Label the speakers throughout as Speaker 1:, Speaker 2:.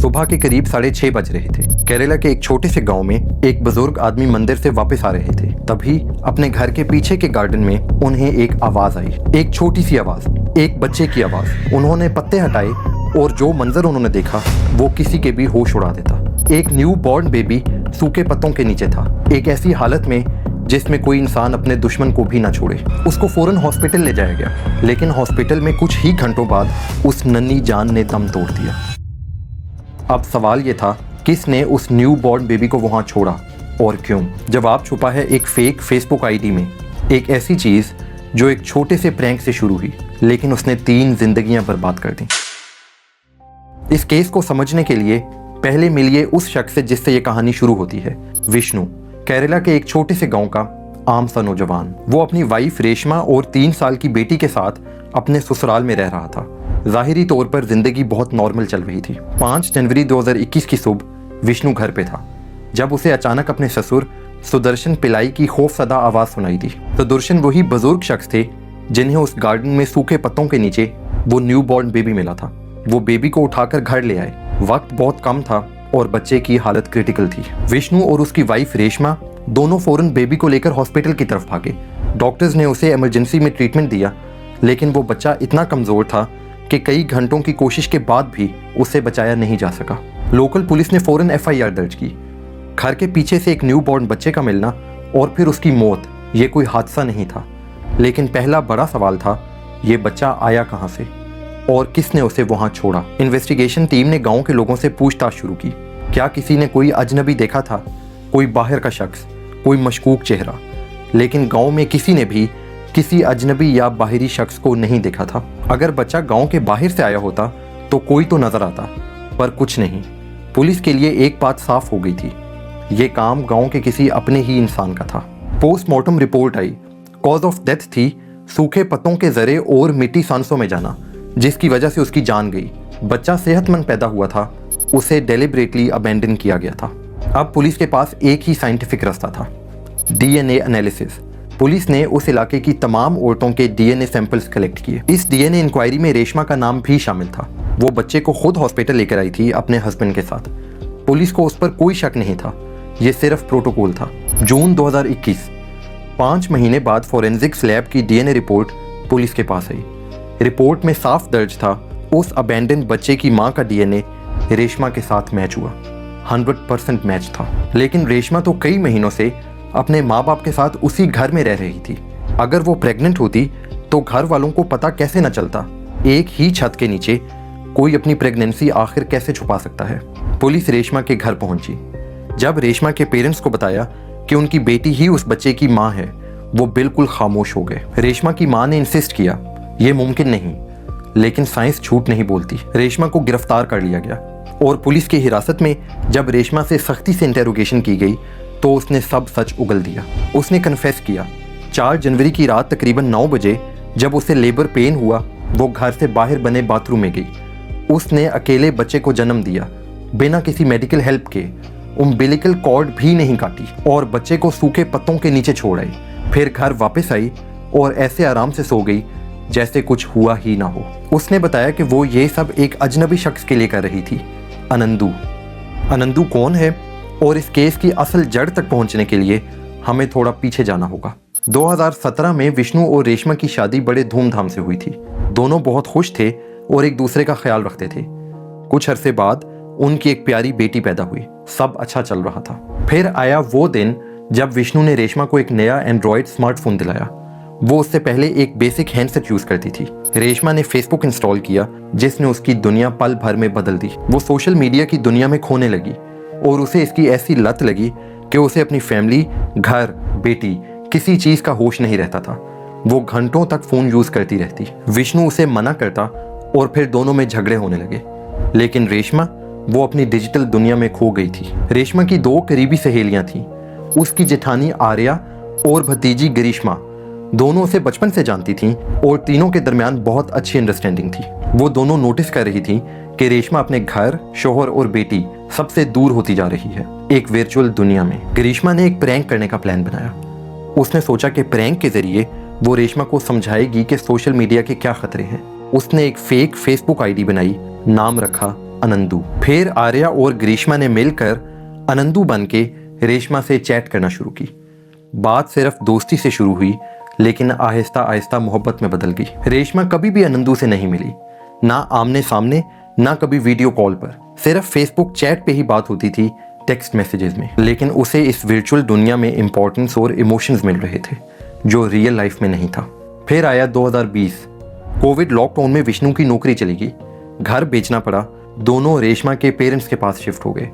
Speaker 1: सुबह के करीब 6:30 बज रहे थे। केरला के एक छोटे से गांव में एक बुजुर्ग आदमी मंदिर से वापस आ रहे थे। तभी अपने घर के पीछे के गार्डन में उन्हें एक आवाज आई, एक छोटी सी आवाज, एक बच्चे की आवाज। उन्होंने पत्ते हटाए और जो मंजर उन्होंने देखा वो किसी के भी होश उड़ा देता। एक न्यू बॉर्न बेबी सूखे पत्तों के नीचे था, एक ऐसी हालत में जिसमें कोई इंसान अपने दुश्मन को भी ना छोड़े। उसको फौरन हॉस्पिटल ले जाया गया, लेकिन हॉस्पिटल में कुछ ही घंटों बाद उस नन्ही जान ने दम तोड़ दिया। अब सवाल ये था, किसने उस न्यू बॉर्न बेबी को वहां छोड़ा और क्यों? जवाब छुपा है एक फेक फेसबुक आईडी में, एक ऐसी चीज जो एक छोटे से प्रैंक से शुरू हुई, लेकिन उसने 3 जिंदगियां बर्बाद कर दी। इस केस को समझने के लिए पहले मिलिए उस शख्स से जिससे ये कहानी शुरू होती है, विष्णु। केरला के एक छोटे से गांव का आम सा नौजवान। वो अपनी वाइफ रेशमा और 3 साल की बेटी के साथ अपने ससुराल में रह रहा था। जाहिरी तौर पर जिंदगी बहुत नॉर्मल चल रही थी। 5 जनवरी 2021 की सुबह विष्णु घर पे था जब उसे अचानक अपने ससुर सुदर्शन पिल्लाई की खौफसदा आवाज सुनाई दी। सुदर्शन वही बुजुर्ग शख्स थे जिन्हें उस गार्डन में सूखे पत्तों के नीचे वो न्यू बॉर्न बेबी मिला था। वो बेबी को उठाकर घर ले आए। वक्त बहुत कम था और बच्चे की हालत क्रिटिकल थी। विष्णु और उसकी वाइफ रेशमा दोनों फौरन बेबी को लेकर हॉस्पिटल की तरफ भागे। डॉक्टर्स ने उसे इमरजेंसी में ट्रीटमेंट दिया, लेकिन वो बच्चा इतना कमजोर था कि कई घंटों की कोशिश के बाद भी उसे बचाया नहीं जा सका। लोकल पुलिस ने फौरन FIR दर्ज की। घर के पीछे से एक न्यू बॉर्न बच्चे का मिलना और फिर उसकी मौत, ये कोई हादसा नहीं था। लेकिन पहला बड़ा सवाल था, ये बच्चा आया कहाँ से और किसने उसे वहां छोड़ा? इन्वेस्टिगेशन टीम ने गांव के लोगों से पूछताछ शुरू की। क्या किसी ने कोई अजनबी देखा था, कोई बाहर का शख्स, कोई मशकूक चेहरा? लेकिन गांव में किसी ने भी किसी अजनबी या बाहरी शख्स को नहीं देखा था। अगर बच्चा गांव के बाहर से आया होता तो कोई तो नजर आता, पर कुछ नहीं। पुलिस के लिए एक बात साफ हो गई थी, ये काम गांव के किसी अपने ही इंसान का था। Postmortem report I. Cause of death थी सूखे पत्तों के जरे और मिट्टी सांसों में जाना, जिसकी वजह से उसकी जान गई। बच्चा सेहतमंद पैदा हुआ था, उसे डेलिबरेटली अबेंडन किया गया था। अब पुलिस के पास एक ही साइंटिफिक रास्ता था, DNA एनालिसिस। पुलिस ने उस इलाके की तमाम औरतों के DNA सैंपल्स कलेक्ट किए। इस DNA इंक्वायरी में रेशमा का नाम भी शामिल था। वो बच्चे को खुद हॉस्पिटल लेकर आई थी अपने हस्बैंड के साथ। पुलिस को उस पर कोई शक नहीं था, ये सिर्फ प्रोटोकॉल था। जून 2021, 5 महीने बाद फॉरेंसिक्स लैब की DNA रिपोर्ट पुलिस के पास आई। रिपोर्ट में साफ दर्ज था, उस अबेंडन बच्चे की मां का DNA रेशमा के साथ मैच हुआ। 100% मैच था। लेकिन रेशमा तो कई महीनों से अपने माँ बाप के साथ उसी घर में रह रही थी। अगर वो प्रेग्नेंट होती तो घर वालों को पता कैसे न चलता? एक ही छत के नीचे कोई अपनी प्रेगनेंसी आखिर कैसे छुपा सकता है? पुलिस रेशमा के घर पहुंची। जब रेशमा के पेरेंट्स को बताया कि उनकी बेटी ही उस बच्चे की माँ है, वो बिल्कुल खामोश हो गए। रेशमा की माँ ने इंसिस्ट किया, ये मुमकिन नहीं, लेकिन साइंस झूठ नहीं बोलती। रेशमा को गिरफ्तार कर लिया गया और पुलिस की हिरासत में जब रेशमा से सख्ती से इंटेरोगेशन की गई तो उसने सब सच उगल दिया। उसने कन्फेस किया। 4 जनवरी की रात तकरीबन 9 बजे जब उसे लेबर पेन हुआ, वो घर से बाहर बने बाथरूम में गई। उसने अकेले बच्चे को जन्म दिया, बिना किसी मेडिकल हेल्प के। उम्बिलिकल कॉर्ड भी नहीं काटी और बच्चे को सूखे पत्तों के नीचे छोड़ आई। फिर घर वापस आई और ऐसे आराम से सो गई जैसे कुछ हुआ ही ना हो। उसने बताया कि वो ये सब एक अजनबी शख्स के लिए कर रही थी, अनंदू। अनंदू कौन है और इस केस की असल जड़ तक पहुंचने के लिए हमें थोड़ा पीछे जाना होगा। 2017 में विष्णु और रेशमा की शादी बड़े धूमधाम से हुई थी। दोनों बहुत खुश थे और एक दूसरे का ख्याल रखते थे। कुछ अरसे बाद उनकी एक प्यारी बेटी पैदा हुई। सब अच्छा चल रहा था। फिर आया वो दिन जब विष्णु ने रेशमा को एक नया एंड्रॉयड स्मार्टफोन दिलाया। वो उससे पहले एक बेसिक हैंडसेट यूज करती थी। रेशमा ने फेसबुक इंस्टॉल किया, जिसने उसकी दुनिया पल भर में बदल दी। वो सोशल मीडिया की दुनिया में खोने लगी और उसे इसकी ऐसी लत लगी कि उसे अपनी फैमिली, घर, बेटी, किसी चीज का होश नहीं रहता था। वो घंटों तक फोन यूज करती रहती। विष्णु उसे मना करता और फिर दोनों में झगड़े होने लगे। लेकिन रेशमा, वो अपनी डिजिटल दुनिया में खो गई थी। रेशमा की 2 करीबी सहेलियां थीं, उसकी जेठानी आर्या और भतीजी ग्रीष्मा। दोनों उसे बचपन से जानती थीं और तीनों के दरमियान बहुत अच्छी अंडरस्टैंडिंग थी। वो दोनों नोटिस कर रही थीं कि रेशमा अपने घर, शौहर और बेटी सबसे दूर होती जा रही है, एक वर्चुअल दुनिया में। ग्रीष्मा ने एक प्रैंक करने का प्लान बनाया। उसने सोचा कि प्रैंक के जरिए वो रेशमा को समझाएगी कि सोशल मीडिया के क्या खतरे हैं। उसने एक फेक फेसबुक आईडी बनाई, नाम रखा अनंदू। फिर आर्या और ग्रीष्मा ने मिलकर अनंदू बन के रेशमा से चैट करना शुरू की। बात सिर्फ दोस्ती से शुरू हुई, लेकिन आहिस्ता आहिस्ता मोहब्बत में बदल गई। रेशमा कभी भी अनंदू से नहीं मिली, ना आमने सामने, ना कभी वीडियो कॉल पर। सिर्फ फेसबुक चैट पे ही बात होती थी, टेक्स्ट मैसेजेस में। लेकिन उसे इस वर्चुअल दुनिया में इंपॉर्टेंस और इमोशंस मिल रहे थे जो रियल लाइफ में नहीं था। फिर आया 2020। कोविड लॉकडाउन में विष्णु की नौकरी चली गई, घर बेचना पड़ा। दोनों रेशमा के पेरेंट्स के पास शिफ्ट हो गए।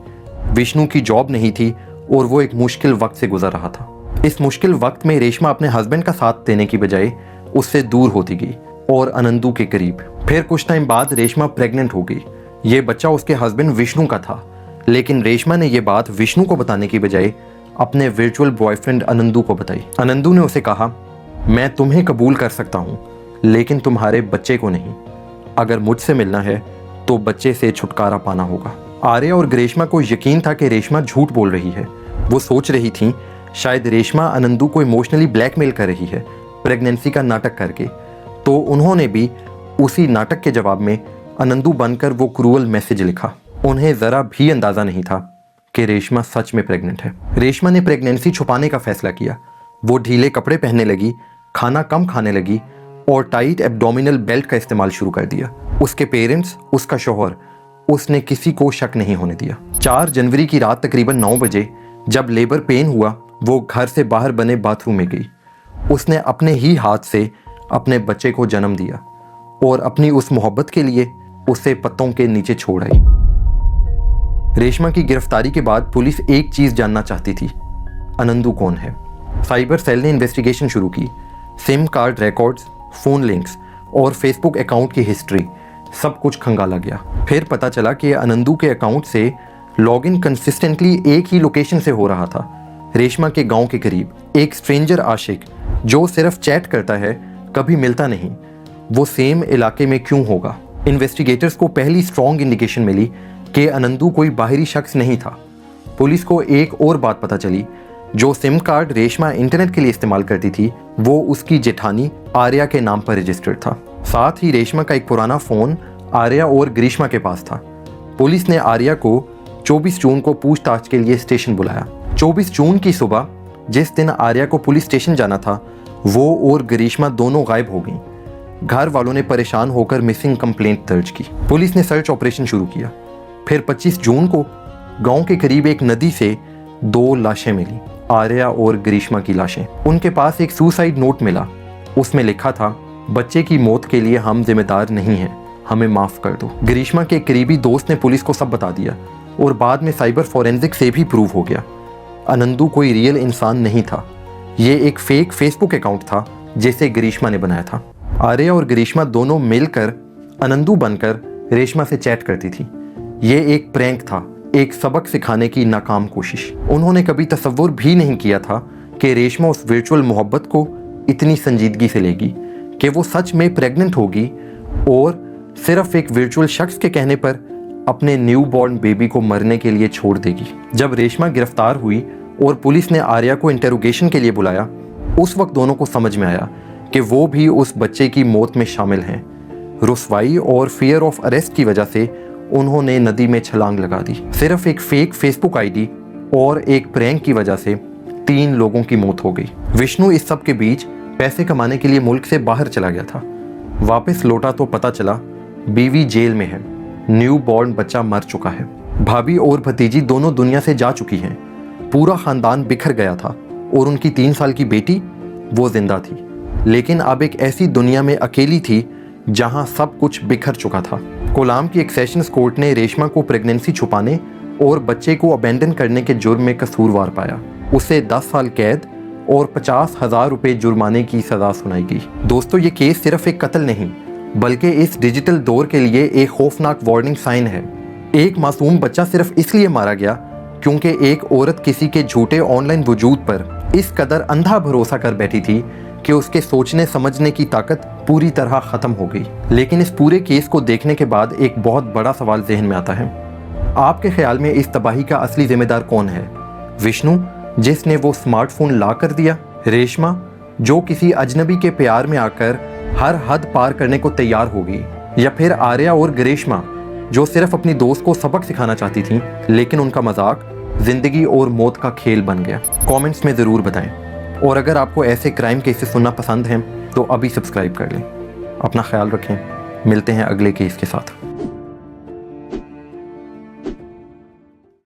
Speaker 1: विष्णु की जॉब नहीं थी और वो एक मुश्किल वक्त से गुजर रहा था। इस मुश्किल वक्त में रेशमा अपने हस्बैंड का साथ देने की बजाय उससे दूर होती गई और अनंदू के करीब। फिर कुछ टाइम बाद रेशमा प्रेग्नेंट हो गई। ये बच्चा उसके हस्बैंड विष्णु का था, लेकिन रेशमा ने ये बात विष्णु को बताने की बजाय अपने वर्चुअल बॉयफ्रेंड अनंदू को बताई। अनंदू ने उसे कहा, मैं तुम्हें कबूल कर सकता हूँ, लेकिन तुम्हारे बच्चे को नहीं। अगर मुझसे मिलना है तो बच्चे से छुटकारा पाना होगा। आर्या और ग्रीष्मा को यकीन था कि रेशमा झूठ बोल रही है। वो सोच रही थी शायद रेशमा अनंदू को इमोशनली ब्लैकमेल कर रही है प्रेगनेंसी का नाटक करके। तो उन्होंने भी उसी नाटक के जवाब में अनंदू बनकर वो क्रूअल मैसेज लिखा। उन्हें ज़रा भी अंदाज़ा नहीं था कि रेशमा सच में प्रेग्नेंट है। रेशमा ने प्रेगनेंसी छुपाने का फैसला किया। वो ढीले कपड़े पहनने लगी, खाना कम खाने लगी और टाइट एब्डोमिनल बेल्ट का इस्तेमाल शुरू कर दिया। उसके पेरेंट्स, उसका शौहर, उसने किसी को शक नहीं होने दिया। 4 जनवरी की रात तकरीबन 9 बजे जब लेबर पेन हुआ, वो घर से बाहर बने बाथरूम में गई। उसने अपने ही हाथ से अपने बच्चे को जन्म दिया और अपनी उस मोहब्बत के लिए उसे पत्तों के नीचे छोड़ आई। रेशमा की गिरफ्तारी के बाद पुलिस एक चीज जानना चाहती थी, अनंदू कौन है। साइबर सेल ने इन्वेस्टिगेशन शुरू की। SIM card records, phone links और फेसबुक अकाउंट की हिस्ट्री, सब कुछ खंगाला गया। फिर पता चला कि अनंदू के अकाउंट से लॉगिन कंसिस्टेंटली एक ही लोकेशन से हो रहा था, रेशमा के गांव के करीब। एक स्ट्रेंजर आशिक जो सिर्फ चैट करता है, कभी मिलता नहीं, वो सेम इलाके में क्यों होगा। इन्वेस्टिगेटर्स को पहली स्ट्रॉन्ग इंडिकेशन मिली कि अनंदू कोई बाहरी शख्स नहीं था। पुलिस को एक और बात पता चली, जो सिम कार्ड रेशमा इंटरनेट के लिए इस्तेमाल करती थी वो उसकी जेठानी आर्या के नाम पर रजिस्टर्ड था। साथ ही रेशमा का एक पुराना फ़ोन आर्या और ग्रीष्मा के पास था। पुलिस ने आर्या को 24 जून को पूछताछ के लिए स्टेशन बुलाया। 24 जून की सुबह जिस दिन आर्या को पुलिस स्टेशन जाना था, वो और ग्रीष्मा दोनों गायब हो गईं। घर वालों ने परेशान होकर मिसिंग कंप्लेंट दर्ज की। पुलिस ने सर्च ऑपरेशन शुरू किया। फिर 25 जून को गांव के करीब एक नदी से 2 लाशें मिली, आर्या और ग्रीष्मा की लाशें। उनके पास एक सुसाइड नोट मिला। उसमें लिखा था, बच्चे की मौत के लिए हम जिम्मेदार नहीं हैं, हमें माफ़ कर दो। ग्रीष्मा के करीबी दोस्त ने पुलिस को सब बता दिया और बाद में साइबर फॉरेंसिक से भी प्रूव हो गया, अनंदू कोई रियल इंसान नहीं था। ये एक फेक फेसबुक अकाउंट था जिसे ग्रीष्मा ने बनाया था। आर्या और ग्रीष्मा दोनों मिलकर अनंदू बनकर रेशमा से चैट करती थी। ये एक प्रैंक था, एक सबक सिखाने की नाकाम कोशिश। उन्होंने कभी तसव्वुर भी नहीं किया था कि रेशमा उस वर्चुअल मोहब्बत को इतनी संजीदगी से लेगी कि वो सच में प्रेग्नेंट होगी और सिर्फ एक वर्चुअल शख्स के कहने पर अपने न्यू बॉर्न बेबी को मरने के लिए छोड़ देगी। जब रेशमा गिरफ्तार हुई और पुलिस ने आर्या को इंटेरोगेशन के लिए बुलाया, उस वक्त दोनों को समझ में आया कि वो भी उस बच्चे की मौत में शामिल हैं। रुसवाई और फियर ऑफ अरेस्ट की वजह से उन्होंने नदी में छलांग लगा दी। सिर्फ एक फेक फेसबुक आईडी और एक प्रैंक की वजह से 3 लोगों की मौत हो गई। विष्णु इस सब के बीच पैसे कमाने के लिए मुल्क से बाहर चला गया था। वापस लौटा तो पता चला बीवी जेल में है, न्यू बॉर्न बच्चा मर चुका है। भाभी और भतीजी दोनों दुनिया से जा चुकी हैं। पूरा खानदान बिखर गया था और उनकी 3 साल की बेटी वो जिंदा थी, लेकिन अब एक ऐसी दुनिया में अकेली थी जहां सब कुछ बिखर चुका था। कोलाम की एक सेशंस कोर्ट ने रेशमा को प्रेगनेंसी छुपाने और बच्चे को अबेंडन करने के जुर्म में कसूरवार पाया। उसे 10 साल कैद और 50,000 रुपये जुर्माने की सजा सुनाई गई। दोस्तों, ये केस सिर्फ एक कत्ल नहीं बल्कि इस डिजिटल दौर के लिए एक खौफनाक वार्निंग साइन है। एक मासूम बच्चा सिर्फ इसलिए मारा गया क्योंकि एक औरत किसी के झूठे ऑनलाइन वजूद पर इस कदर अंधा भरोसा कर बैठी थी कि उसके सोचने समझने की ताकत पूरी तरह खत्म हो गई। लेकिन इस पूरे केस को देखने के बाद एक बहुत बड़ा सवाल जहन में आता है, आपके ख्याल में इस तबाही का असली जिम्मेदार कौन है? विष्णु जिसने वो स्मार्टफोन ला कर दिया, रेशमा जो किसी अजनबी के प्यार में आकर हर हद पार करने को तैयार होगी, या फिर आर्या और ग्रीष्मा जो सिर्फ अपनी दोस्त को सबक सिखाना चाहती थी, लेकिन उनका मजाक जिंदगी और मौत का खेल बन गया। कमेंट्स में ज़रूर बताएं। और अगर आपको ऐसे क्राइम केसेस सुनना पसंद हैं तो अभी सब्सक्राइब कर लें। अपना ख्याल रखें। मिलते हैं अगले केस के साथ।